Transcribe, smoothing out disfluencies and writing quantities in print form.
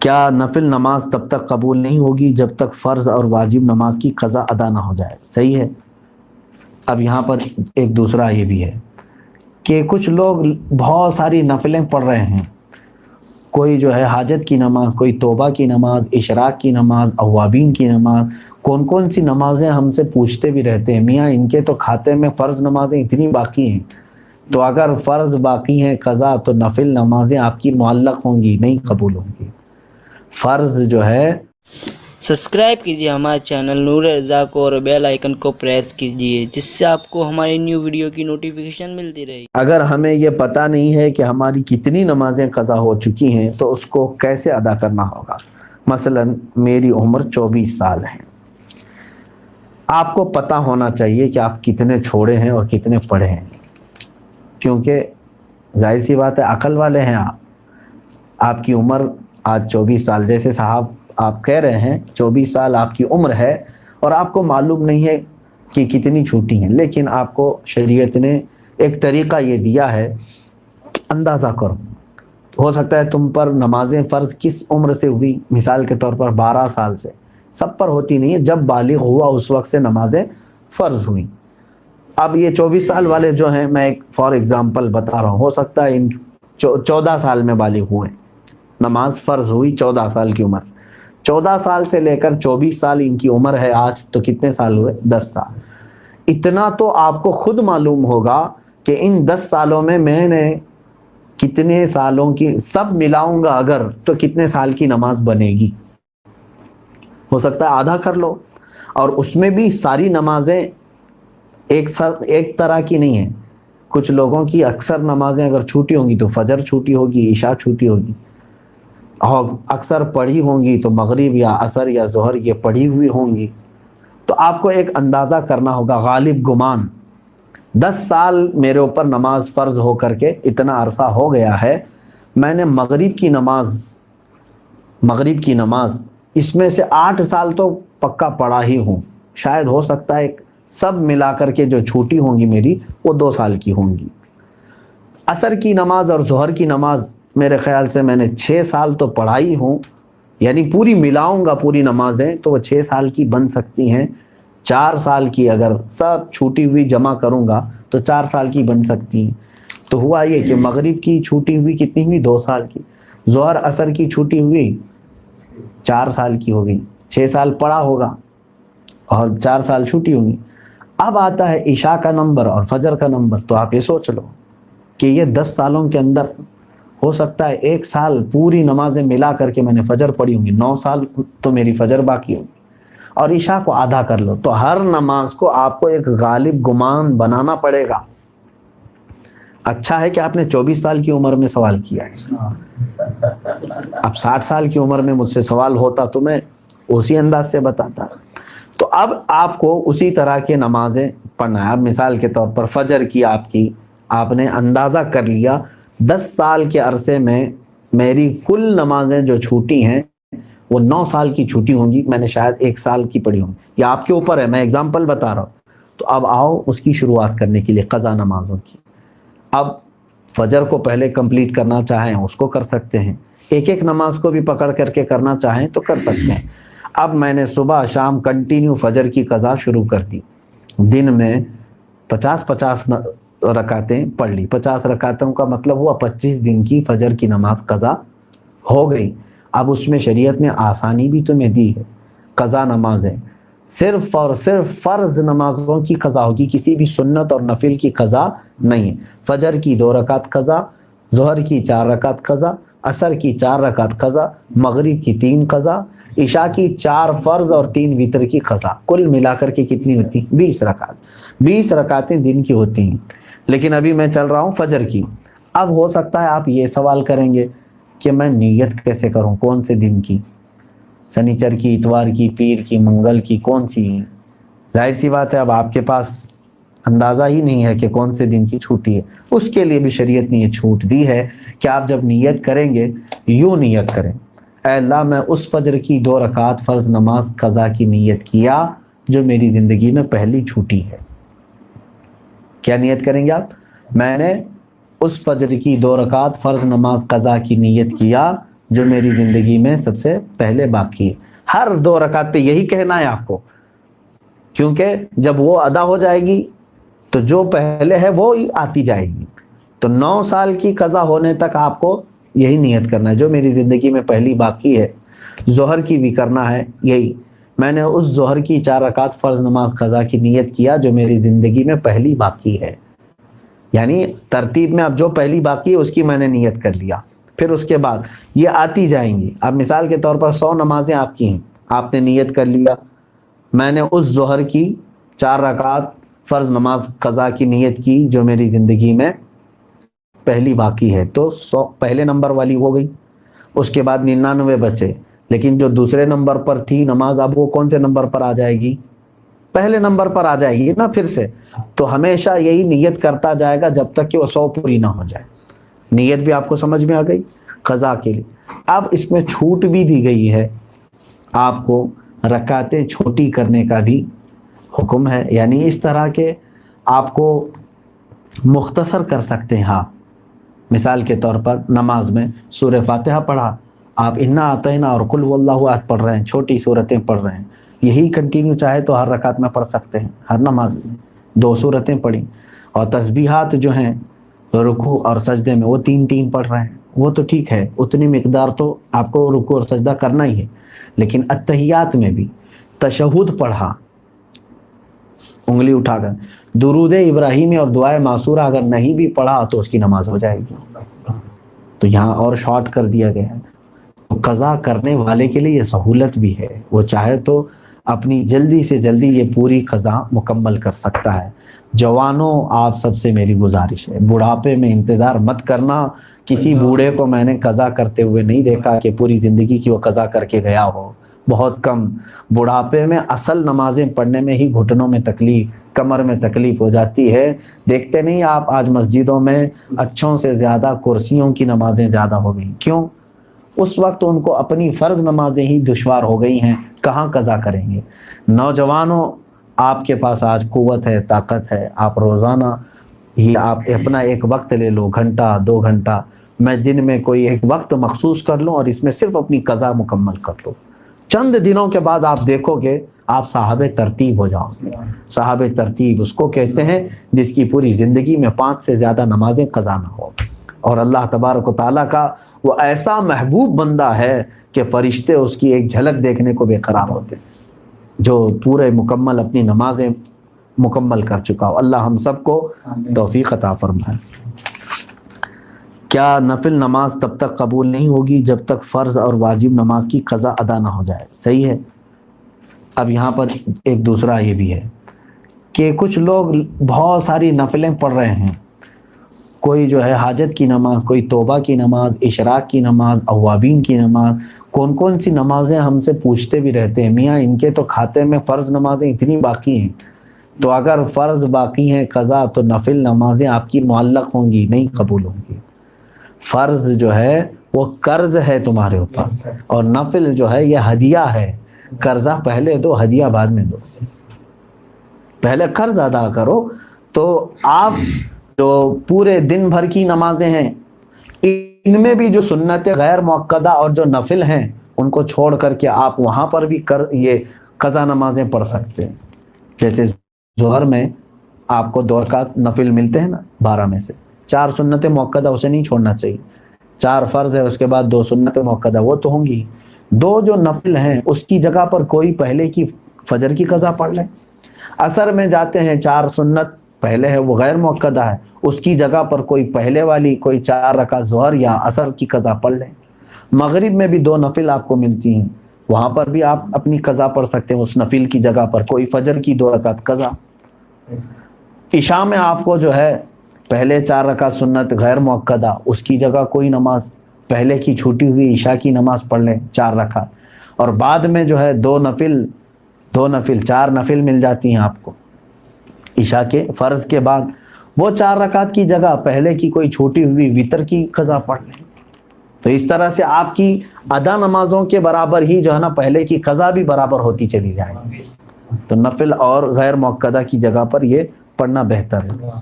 کیا نفل نماز تب تک قبول نہیں ہوگی جب تک فرض اور واجب نماز کی قضا ادا نہ ہو جائے؟ صحیح ہے۔ اب یہاں پر ایک دوسرا یہ بھی ہے کہ کچھ لوگ بہت ساری نفلیں پڑھ رہے ہیں، کوئی جو ہے حاجت کی نماز، کوئی توبہ کی نماز، اشراق کی نماز، اوابین کی نماز، کون کون سی نمازیں ہم سے پوچھتے بھی رہتے ہیں، میاں ان کے تو کھاتے میں فرض نمازیں اتنی باقی ہیں، تو اگر فرض باقی ہیں قضا تو نفل نمازیں آپ کی معلق ہوں گی، نہیں قبول ہوں گی۔ فرض جو ہے سبسکرائب کیجیے ہمارے چینل نور رضا کو اور بیل آئیکن کو پریس کیجیے جس سے آپ کو ہماری نیو ویڈیو کی نوٹیفیکیشن ملتی رہے۔ اگر ہمیں یہ پتہ نہیں ہے کہ ہماری کتنی نمازیں قضا ہو چکی ہیں تو اس کو کیسے ادا کرنا ہوگا؟ مثلا میری عمر 24 سال ہے، آپ کو پتہ ہونا چاہیے کہ آپ کتنے چھوڑے ہیں اور کتنے پڑھے ہیں، کیونکہ ظاہر سی بات ہے عقل والے ہیں آپ کی عمر آج 24 سال، جیسے صاحب آپ کہہ رہے ہیں 24 سال آپ کی عمر ہے اور آپ کو معلوم نہیں ہے کہ کتنی چھوٹی ہیں، لیکن آپ کو شریعت نے ایک طریقہ یہ دیا ہے کہ اندازہ کرو، ہو سکتا ہے تم پر نمازیں فرض کس عمر سے ہوئی، مثال کے طور پر 12 سال سے، سب پر ہوتی نہیں ہے، جب بالغ ہوا اس وقت سے نمازیں فرض ہوئیں۔ اب یہ 24 سال والے جو ہیں، میں ایک فار ایگزامپل بتا رہا ہوں، ہو سکتا ہے ان 14 سال میں بالغ ہوئے، نماز فرض ہوئی 14 سال کی عمر سے، 14 سال سے لے کر 24 سال ان کی عمر ہے آج، تو کتنے سال ہوئے؟ 10 سال۔ اتنا تو آپ کو خود معلوم ہوگا کہ ان 10 سالوں میں میں نے کتنے سالوں کی سب ملاؤں گا اگر تو کتنے سال کی نماز بنے گی۔ ہو سکتا ہے آدھا کر لو، اور اس میں بھی ساری نمازیں ایک طرح کی نہیں ہیں، کچھ لوگوں کی اکثر نمازیں اگر چھوٹی ہوں گی تو فجر چھوٹی ہوگی، عشاء چھوٹی ہوگی، اور اکثر پڑھی ہوں گی تو مغرب یا عصر یا ظہر یہ پڑھی ہوئی ہوں گی۔ تو آپ کو ایک اندازہ کرنا ہوگا غالب گمان 10 سال میرے اوپر نماز فرض ہو کر کے اتنا عرصہ ہو گیا ہے، میں نے مغرب کی نماز اس میں سے 8 سال تو پکا پڑھا ہی ہوں، شاید ہو سکتا ہے سب ملا کر کے جو چھوٹی ہوں گی میری وہ 2 سال کی ہوں گی۔ عصر کی نماز اور ظہر کی نماز میرے خیال سے میں نے 6 سال تو پڑھائی ہوں، یعنی پوری ملاؤں گا پوری نمازیں تو وہ 6 سال کی بن سکتی ہیں، 4 سال کی اگر سب چھوٹی ہوئی جمع کروں گا تو 4 سال کی بن سکتی ہیں۔ تو ہوا یہ کہ مغرب کی چھوٹی ہوئی کتنی ہوئی؟ 2 سال کی، ظہر عصر کی چھوٹی ہوئی 4 سال کی ہو گئی، 6 سال پڑھا ہوگا اور 4 سال چھوٹی ہوگی۔ اب آتا ہے عشاء کا نمبر اور فجر کا نمبر، تو آپ یہ سوچ لو کہ یہ 10 سالوں کے اندر ہو سکتا ہے 1 سال پوری نمازیں ملا کر کے میں نے فجر پڑھی ہوں گی، 9 سال تو میری فجر باقی ہوگی، اور عشاء کو آدھا کر لو، تو ہر نماز کو آپ کو ایک غالب گمان بنانا پڑے گا۔ اچھا ہے کہ آپ نے 24 سال کی عمر میں سوال کیا ہے، اب 60 سال کی عمر میں مجھ سے سوال ہوتا تو میں اسی انداز سے بتاتا۔ تو اب آپ کو اسی طرح کے نمازیں پڑھنا ہے۔ اب مثال کے طور پر فجر کی آپ نے اندازہ کر لیا 10 سال کے عرصے میں میری کل نمازیں جو چھوٹی ہیں وہ 9 سال کی چھوٹی ہوں گی، میں نے شاید 1 سال کی پڑھی ہوں، یا آپ کے اوپر ہے، میں اگزامپل بتا رہا ہوں۔ تو اب آؤ اس کی شروعات کرنے کے لیے قضا نمازوں کی۔ اب فجر کو پہلے کمپلیٹ کرنا چاہیں اس کو کر سکتے ہیں، ایک نماز کو بھی پکڑ کر کے کرنا چاہیں تو کر سکتے ہیں۔ اب میں نے صبح شام کنٹینیو فجر کی قضا شروع کر دی، دن میں 50 رکعتیں پڑھ لی، 50 رکعتوں کا مطلب ہوا 25 دن کی فجر کی نماز قضا ہو گئی۔ اب اس میں شریعت نے آسانی بھی تمہیں دی ہے، قضا نمازیں صرف اور صرف فرض نمازوں کی قضا ہوگی، کسی بھی سنت اور نفل کی قضا نہیں ہے۔ فجر کی 2 رکعت قضا، ظہر کی 4 رکعت قضا، عصر کی 4 رکعت قضا، مغرب کی 3 قضا، عشاء کی 4 فرض اور 3 وتر کی قضا، کل ملا کر کے کتنی ہوتی؟ 20 رکعت، 20 رکعتیں دن کی ہوتی ہیں۔ لیکن ابھی میں چل رہا ہوں فجر کی۔ اب ہو سکتا ہے آپ یہ سوال کریں گے کہ میں نیت کیسے کروں، کون سے دن کی، سنیچر کی، اتوار کی، پیر کی، منگل کی، کون سی؟ ظاہر سی بات ہے اب آپ کے پاس اندازہ ہی نہیں ہے کہ کون سے دن کی چھوٹی ہے، اس کے لیے بھی شریعت نے یہ چھوٹ دی ہے کہ آپ جب نیت کریں گے یوں نیت کریں، اے اللہ میں اس فجر کی 2 رکعت فرض نماز قضا کی نیت کیا جو میری زندگی میں پہلی چھوٹی ہے۔ کیا نیت کریں گے آپ؟ میں نے اس فجر کی 2 رکعت فرض نماز قضا کی نیت کیا جو میری زندگی میں سب سے پہلے باقی ہے. ہر 2 رکعت پہ یہی کہنا ہے آپ کو, کیونکہ جب وہ ادا ہو جائے گی تو جو پہلے ہے وہ آتی جائے گی. تو 9 سال کی قضا ہونے تک آپ کو یہی نیت کرنا ہے, جو میری زندگی میں پہلی باقی ہے. ظہر کی بھی کرنا ہے یہی, میں نے اس ظہر کی 4 رکعت فرض نماز قضا کی نیت کیا جو میری زندگی میں پہلی باقی ہے. یعنی ترتیب میں اب جو پہلی باقی ہے اس کی میں نے نیت کر لیا, پھر اس کے بعد یہ آتی جائیں گی. اب مثال کے طور پر 100 نمازیں آپ کی ہیں, آپ نے نیت کر لیا میں نے اس ظہر کی 4 رکعت فرض نماز قضا کی نیت کی جو میری زندگی میں پہلی باقی ہے, تو 100 پہلے نمبر والی ہو گئی. اس کے بعد 99 بچے, لیکن جو دوسرے نمبر پر تھی نماز اب وہ کون سے نمبر پر آ جائے گی؟ پہلے نمبر پر آ جائے گی نا پھر سے. تو ہمیشہ یہی نیت کرتا جائے گا جب تک کہ وہ 100 پوری نہ ہو جائے. نیت بھی آپ کو سمجھ میں آ گئی قضا کے لیے. اب اس میں چھوٹ بھی دی گئی ہے, آپ کو رکعتیں چھوٹی کرنے کا بھی حکم ہے, یعنی اس طرح کے آپ کو مختصر کر سکتے ہیں آپ. مثال کے طور پر نماز میں سورہ فاتحہ پڑھا, آپ انا اعطینا اور قل هو اللہ احد پڑھ رہے ہیں, چھوٹی صورتیں پڑھ رہے ہیں, یہی کنٹینیو چاہے تو ہر رکعت میں پڑھ سکتے ہیں. ہر نماز میں 2 صورتیں پڑھیں, اور تسبیحات جو ہیں رکوع اور سجدے میں وہ 3 پڑھ رہے ہیں, وہ تو ٹھیک ہے, اتنی مقدار تو آپ کو رکوع اور سجدہ کرنا ہی ہے. لیکن اتحیات میں بھی تشہد پڑھا انگلی اٹھا کر, درود ابراہیمی اور دعائے معصورہ اگر نہیں بھی پڑھا تو اس کی نماز ہو جائے گی. تو یہاں اور شارٹ کر دیا گیا ہے. تو قضا کرنے والے کے لیے یہ سہولت بھی ہے, وہ چاہے تو اپنی جلدی سے جلدی یہ پوری قضا مکمل کر سکتا ہے. جوانوں آپ سب سے میری گزارش ہے, بڑھاپے میں انتظار مت کرنا. کسی بوڑھے کو میں نے قضا کرتے ہوئے نہیں دیکھا کہ پوری زندگی کی وہ قضا کر کے گیا ہو, بہت کم. بڑھاپے میں اصل نمازیں پڑھنے میں ہی گھٹنوں میں تکلیف, کمر میں تکلیف ہو جاتی ہے. دیکھتے نہیں آپ آج مسجدوں میں اچھوں سے زیادہ کرسیوں کی نمازیں زیادہ ہو گئی. کیوں؟ اس وقت ان کو اپنی فرض نمازیں ہی دشوار ہو گئی ہیں, کہاں قضا کریں گے. نوجوانوں آپ کے پاس آج قوت ہے, طاقت ہے, آپ روزانہ ہی آپ اپنا ایک وقت لے لو, گھنٹہ 2 گھنٹہ, میں دن میں کوئی ایک وقت مخصوص کر لوں اور اس میں صرف اپنی قضا مکمل کر لو. چند دنوں کے بعد آپ دیکھو گے آپ صاحب ترتیب ہو جاؤ گے. صاحب ترتیب اس کو کہتے ہیں جس کی پوری زندگی میں 5 سے زیادہ نمازیں قضا نہ ہو. اور اللہ تبارک و تعالیٰ کا وہ ایسا محبوب بندہ ہے کہ فرشتے اس کی ایک جھلک دیکھنے کو بے قرار ہوتے ہیں, جو پورے مکمل اپنی نمازیں مکمل کر چکا ہو. اللہ ہم سب کو توفیق عطا فرمائے. کیا نفل نماز تب تک قبول نہیں ہوگی جب تک فرض اور واجب نماز کی قضا ادا نہ ہو جائے؟ صحیح ہے. اب یہاں پر ایک دوسرا یہ بھی ہے کہ کچھ لوگ بہت ساری نفلیں پڑھ رہے ہیں, کوئی جو ہے حاجت کی نماز, کوئی توبہ کی نماز, اشراق کی نماز, اوابین کی نماز, کون سی نمازیں ہم سے پوچھتے بھی رہتے ہیں, میاں ان کے تو کھاتے میں فرض نمازیں اتنی باقی ہیں, تو اگر فرض باقی ہیں قضا تو نفل نمازیں آپ کی معلق ہوں گی, نہیں قبول ہوں گی. فرض جو ہے وہ قرض ہے تمہارے اوپر, اور نفل جو ہے یہ ہدیہ ہے. قرضہ پہلے دو, ہدیہ بعد میں دو. پہلے قرض ادا کرو. تو آپ جو پورے دن بھر کی نمازیں ہیں ان میں بھی جو سنت غیر مؤکدہ اور جو نفل ہیں ان کو چھوڑ کر کے آپ وہاں پر بھی یہ قضا نمازیں پڑھ سکتے ہیں. جیسے ظہر میں آپ کو 2 رکعت نفل ملتے ہیں نا 12 میں سے, 4 سنت مؤکدہ اسے نہیں چھوڑنا چاہیے. 4 فرض ہے, اس کے بعد 2 سنت مؤکدہ وہ تو ہوں گی. 2 جو نفل ہیں اس کی جگہ پر کوئی پہلے کی فجر کی قضا پڑھ لیں. عصر میں جاتے ہیں 4 سنت پہلے ہے وہ غیر مؤکدہ ہے, اس کی جگہ پر کوئی پہلے والی کوئی 4 رکعت ظہر یا عصر کی قضا پڑھ لیں. مغرب میں بھی 2 نفل آپ کو ملتی ہیں, وہاں پر بھی آپ اپنی قضا پڑھ سکتے ہیں, اس نفل کی جگہ پر کوئی فجر کی 2 رکعت قضا. عشاء میں آپ کو جو ہے پہلے 4 رکعت سنت غیر مؤکدہ, اس کی جگہ کوئی نماز پہلے کی چھوٹی ہوئی عشاء کی نماز پڑھ لیں 4 رکعت, اور بعد میں جو ہے 2 نفل 4 نفل مل جاتی ہیں آپ کو عشاء کے فرض کے بعد. وہ 4 رکعت کی جگہ پہلے کی کوئی چھوٹی ہوئی وتر کی قضا پڑھ لیں. تو اس طرح سے آپ کی ادا نمازوں کے برابر ہی جو ہے نا پہلے کی قضا بھی برابر ہوتی چلی جائے. تو نفل اور غیر مؤکدہ کی جگہ پر یہ پڑھنا بہتر ہے.